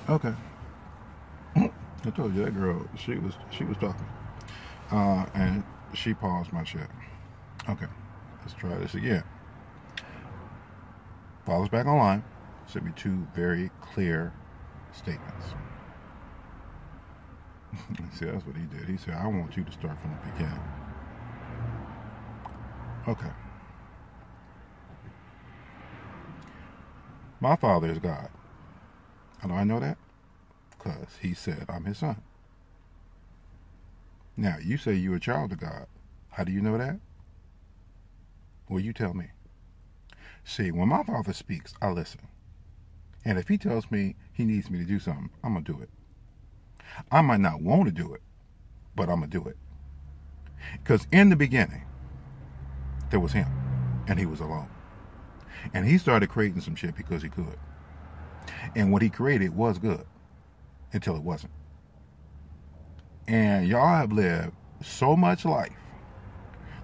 Okay. I told you that girl. She was talking, and she paused my shit. Okay. Let's try this again. Follows back online. Sent me two very clear statements. See, that's what he did. He said, "I want you to start from the beginning." Okay. My Father is God. How do I know that? Because He said I'm His son. Now, you say you're a child of God. How do you know that? Well, you tell me. See, when my Father speaks, I listen. And if He tells me He needs me to do something, I'm going to do it. I might not want to do it, but I'm going to do it. Because in the beginning, there was Him, and He was alone. And He started creating some shit because He could. And what He created was good until it wasn't. And y'all have lived so much life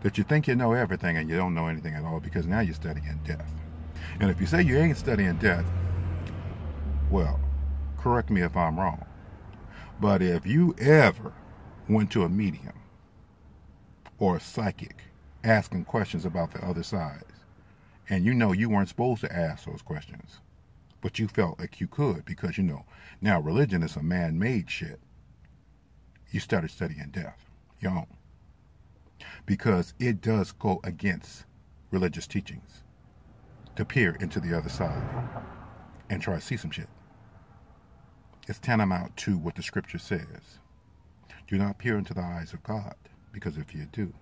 that you think you know everything and you don't know anything at all, because now you're studying death. And if you say you ain't studying death, well, correct me if I'm wrong. But if you ever went to a medium or a psychic asking questions about the other side, and you know you weren't supposed to ask those questions, but you felt like you could because you know, now religion is a man-made shit, you started studying death, your own. Because it does go against religious teachings to peer into the other side and try to see some shit. It's tantamount to what the scripture says. Do not peer into the eyes of God, because if you do,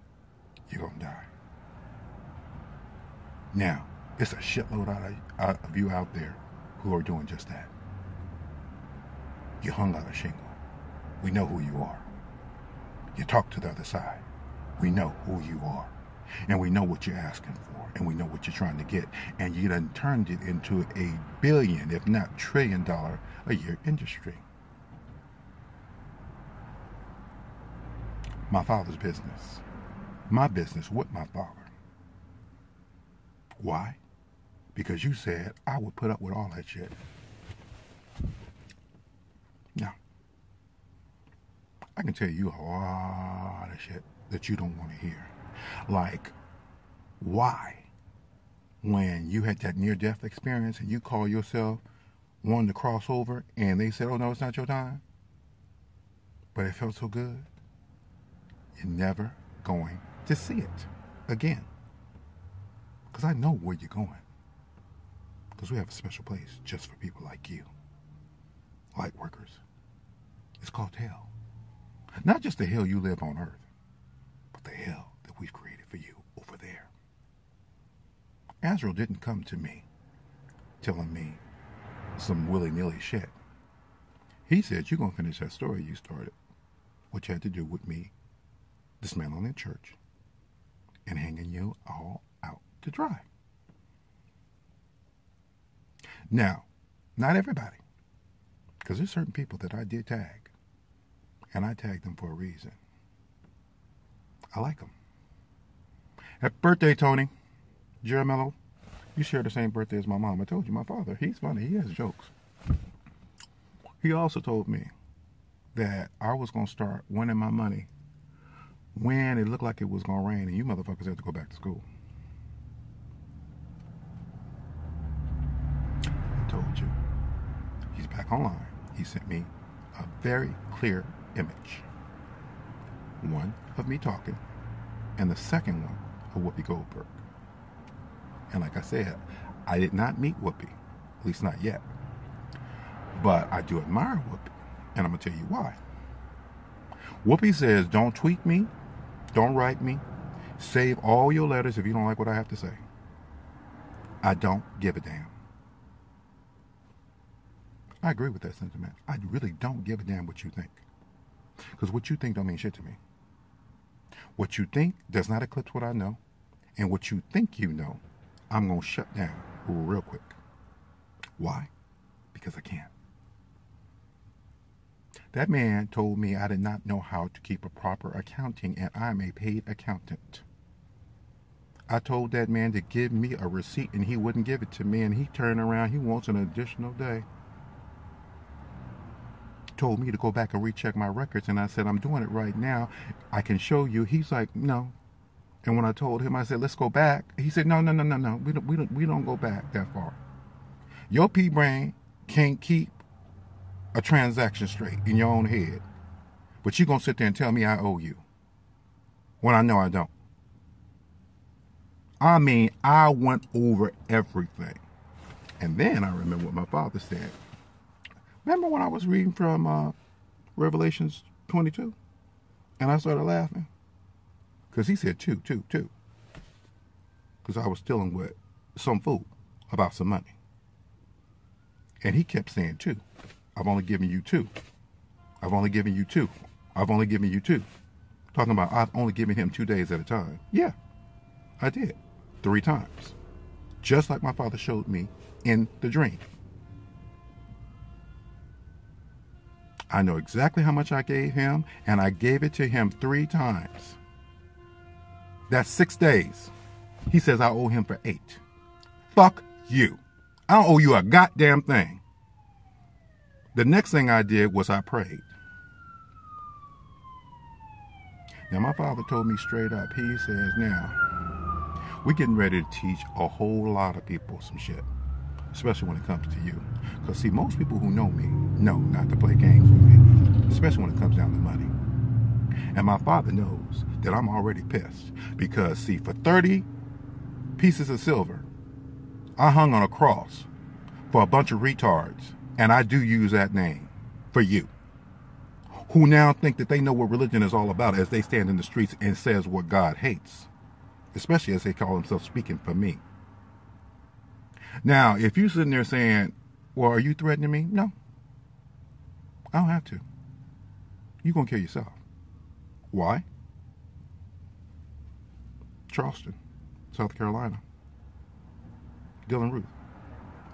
you're going to die. Now, it's a shitload out of you out there who are doing just that. You hung out a shingle. We know who you are. You talk to the other side. We know who you are. And we know what you're asking for. And we know what you're trying to get. And you done turned it into a billion, if not $1 trillion a year industry. My Father's business. My business with my Father. Why? Because you said I would put up with all that shit. Now, I can tell you a lot of shit that you don't want to hear. Like, why, when you had that near-death experience and you call yourself wanting to cross over and they said, oh no, it's not your time, but it felt so good, you're never going to see it again. Because I know where you're going. Because we have a special place just for people like you. Light workers. It's called hell. Not just the hell you live on earth, but the hell that we've created for you over there. Azrael didn't come to me telling me some willy-nilly shit. He said, you're going to finish that story you started, which had to do with me dismantling the church and hanging you all out to dry. Now, not everybody, because there's certain people that I did tag, and I tagged them for a reason. I like them. Happy birthday, Tony. Jaramello, you share the same birthday as my mom. I told you, my father, he's funny. He has jokes. He also told me that I was going to start winning my money when it looked like it was going to rain and you motherfuckers had to go back to school. I told you. He's back online. He sent me a very clear image. One of me talking, and the second one of Whoopi Goldberg. And like I said, I did not meet Whoopi, at least not yet. But I do admire Whoopi, and I'm going to tell you why. Whoopi says, don't tweet me, don't write me, save all your letters if you don't like what I have to say. I don't give a damn. I agree with that sentiment. I really don't give a damn what you think. Because what you think don't mean shit to me. What you think does not eclipse what I know. And what you think you know, I'm going to shut down real quick. Why? Because I can. That man told me I did not know how to keep a proper accounting, and I'm a paid accountant. I told that man to give me a receipt, and he wouldn't give it to me, and he turned around, he wants an additional day. told me to go back and recheck my records, and I said, I'm doing it right now. I can show you. He's like, no. And when I told him, I said, let's go back. He said, no. We don't go back that far. Your pea brain can't keep a transaction straight in your own head. But you're going to sit there and tell me I owe you when I know I don't. I mean, I went over everything. And then I remember what my father said. Remember when I was reading from Revelations 22? And I started laughing? Because he said two. Because I was dealing with some fool about some money. And he kept saying two. I've only given you two. I've only given you two. I've only given you two. Talking about I've only given him 2 days at a time. Yeah, I did. 3 times. Just like my father showed me in the dream. I know exactly how much I gave him, and I gave it to him 3 times. That's 6 days. He says I owe him for 8. Fuck you. I don't owe you a goddamn thing. The next thing I did was I prayed. Now, my father told me straight up, he says, now, we're getting ready to teach a whole lot of people some shit, especially when it comes to you. Because, see, most people who know me know not to play games with me, especially when it comes down to money. And my father knows that I'm already pissed because, see, for 30 pieces of silver, I hung on a cross for a bunch of retards, and I do use that name for you, who now think that they know what religion is all about as they stand in the streets and says what God hates, especially as they call themselves speaking for me. Now, if you're sitting there saying, well, are you threatening me? No. I don't have to. You're going to kill yourself. Why? Charleston, South Carolina. Dylan Ruth.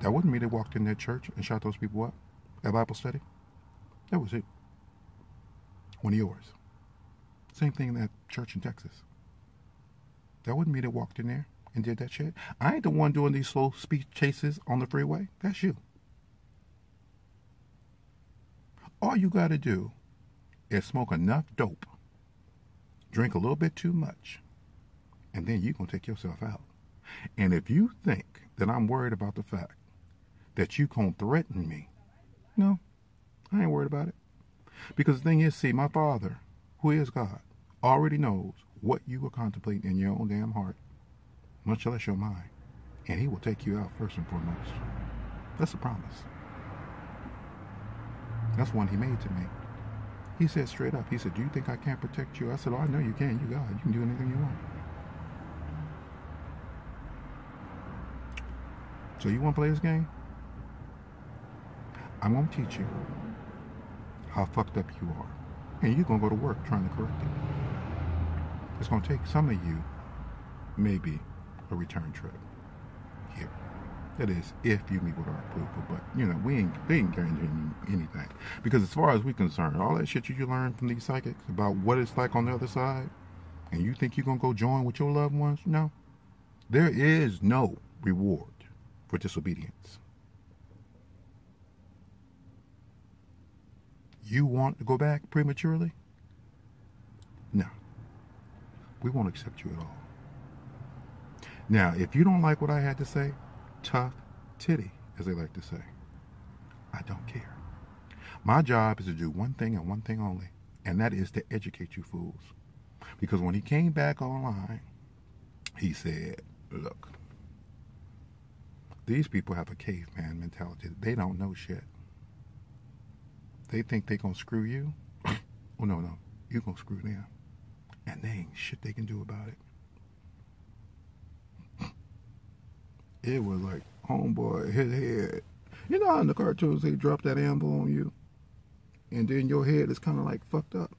That wasn't me that walked in that church and shot those people up at Bible study. That was it. One of yours. Same thing in that church in Texas. That wasn't me that walked in there and did that shit. I ain't the one doing these slow speed chases on the freeway. That's you. All you got to do is smoke enough dope, drink a little bit too much, and then you're going to take yourself out. And if you think that I'm worried about the fact that you going to threaten me, no, I ain't worried about it. Because the thing is, see, my Father, who is God, already knows what you are contemplating in your own damn heart, much less your mind. And he will take you out first and foremost. That's a promise. That's one he made to me. He said straight up, he said, do you think I can't protect you? I said, oh, I know you can. You God. You can do anything you want. So you want to play this game? I'm going to teach you how fucked up you are. And you're going to go to work trying to correct it. It's going to take some of you maybe a return trip here. That is, if you meet with our approval. But, you know, we ain't guaranteeing anything. Because as far as we're concerned, all that shit you learn from these psychics about what it's like on the other side, and you think you're going to go join with your loved ones? No. There is no reward for disobedience. You want to go back prematurely? No. We won't accept you at all. Now, if you don't like what I had to say, tough titty, as they like to say, I don't care. My job is to do one thing and one thing only, and that is to educate you fools. Because when he came back online, he said, look, these people have a caveman mentality. They don't know shit. They think they gonna screw you. Oh, no. You gonna screw them. And they ain't shit they can do about it. It was like, homeboy, his head. You know how in the cartoons they drop that amble on you? And then your head is kind of like fucked up?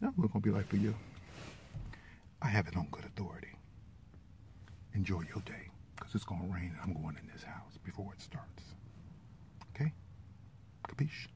That's what it's gonna be like for you. I have it on good authority. Enjoy your day. Because it's gonna rain and I'm going in this house before it starts. Okay? Capiche?